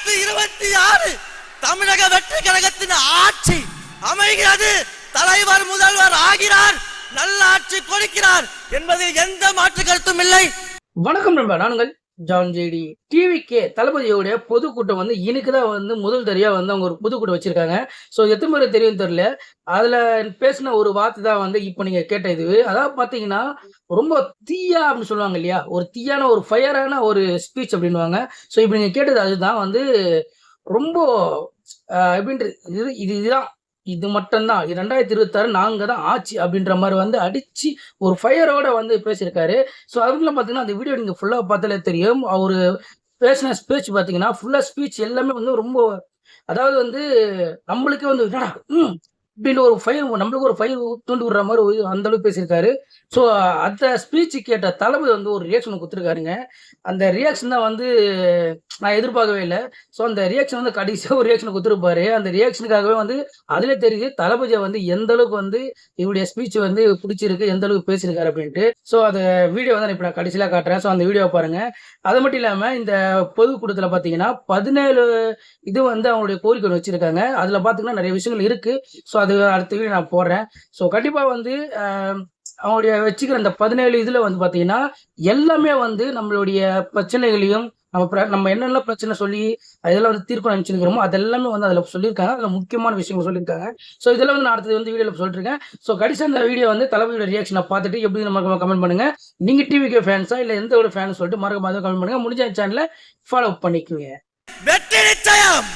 2026 தமிழக வெற்றி கழகத்தின் ஆட்சி அமைகிறது. தலைவர் முதல்வர் ஆகிறார், நல்ல ஆட்சி கொடுக்கிறார் என்பதில் எந்த மாற்று கருத்தும் இல்லை. வணக்கம் நண்பா, நானுங்கள் ஜான் ஜேடி. டிவிகே தளபதியோடைய பொதுக்கூட்டம் வந்து இன்னைக்குதான் முதல் தரியா அவங்க ஒரு பொதுக்கூட்டம் வச்சிருக்காங்க. ஸோ எத்தனை பேருக்கு தெரியும் தெரியல. அதுல பேசின ஒரு வார்த்தை தான் இப்போ நீங்க கேட்ட இது. அதாவது பாத்தீங்கன்னா ரொம்ப தீயா அப்படின்னு சொல்லுவாங்க இல்லையா, ஒரு தீயான ஒரு ஃபயரான ஒரு ஸ்பீச் அப்படின்வாங்க. ஸோ இப்போ நீங்க கேட்டது அதுதான் ரொம்ப எப்படின்றது இதுதான், இது மட்டும்தான் 2026 நாங்க தான் ஆட்சி அப்படின்ற மாதிரி அடிச்சு ஒரு ஃபயரோட பேசியிருக்காரு. ஸோ அதுக்குள்ள பார்த்தீங்கன்னா அந்த வீடியோ நீங்க ஃபுல்லா பார்த்தாலே தெரியும். அவரு பேசின ஸ்பீச் பார்த்தீங்கன்னா ஃபுல்லா ஸ்பீச் எல்லாமே ரொம்ப, அதாவது நம்மளுக்கே என்னடா அப்படின்னு ஒரு ஃபயர், நம்மளுக்கு ஒரு ஃபயர் தூண்டி விடுற மாதிரி அந்த அளவுக்கு பேசியிருக்காரு. ஸோ அந்த ஸ்பீச் கேட்ட தளபதி ஒரு ரியாக்ஷன் கொடுத்துருக்காருங்க. அந்த ரியாக்ஷன் தான் நான் எதிர்பார்க்கவே இல்லை. ஸோ அந்த ரியாக்ஷன் கடைசியாக ஒரு ரியாக்ஷன் கொடுத்துருப்பாரு. அந்த ரியாக்ஷனுக்காகவே அதிலே தெரியுது தளபதியை எந்த அளவுக்கு இவருடைய ஸ்பீச் பிடிச்சிருக்கு, எந்த அளவுக்கு பேசியிருக்காரு அப்படின்ட்டு. ஸோ அந்த வீடியோ இப்போ நான் கடைசியில் காட்டுறேன். ஸோ அந்த வீடியோவை பாருங்க. அது மட்டும் இல்லாமல் இந்த பொதுக்கூட்டத்தில் பார்த்தீங்கன்னா 17 இது அவங்களுடைய கோரிக்கை வச்சிருக்காங்க. அதில் பார்த்தீங்கன்னா நிறைய விஷயங்கள் இருக்கு. ஸோ அது அடுத்த வீடியோ நான் போடுறேன். ஸோ கண்டிப்பாக அவங்களுடைய வச்சுக்கிற அந்த 17 இதுல பார்த்தீங்கன்னா எல்லாமே நம்மளுடைய பிரச்சனைகளையும் நம்ம என்னென்ன பிரச்சனை சொல்லி அதெல்லாம் தீர்க்கணும் நினைச்சிருக்கிறோமோ அதெல்லாமே அதில் சொல்லியிருக்காங்க. அதில் முக்கியமான விஷயங்கள் சொல்லியிருக்காங்க. ஸோ இதெல்லாம் நான் அடுத்தது வீடியோவில் சொல்லிருக்கேன். ஸோ கடைசி அந்த வீடியோ தளபதியோட ரியாக்ஷனை பார்த்துட்டு எப்படி மறக்காம கமெண்ட் பண்ணுங்க. நீங்க டிவிகே ஃபேன்ஸா இல்லை எந்த ஒரு ஃபேன் சொல்லிட்டு மறக்காம கமெண்ட் பண்ணுங்க. முடிஞ்ச சேனலை ஃபாலோ பண்ணிக்கோங்க. வெற்றி நிச்சயம்.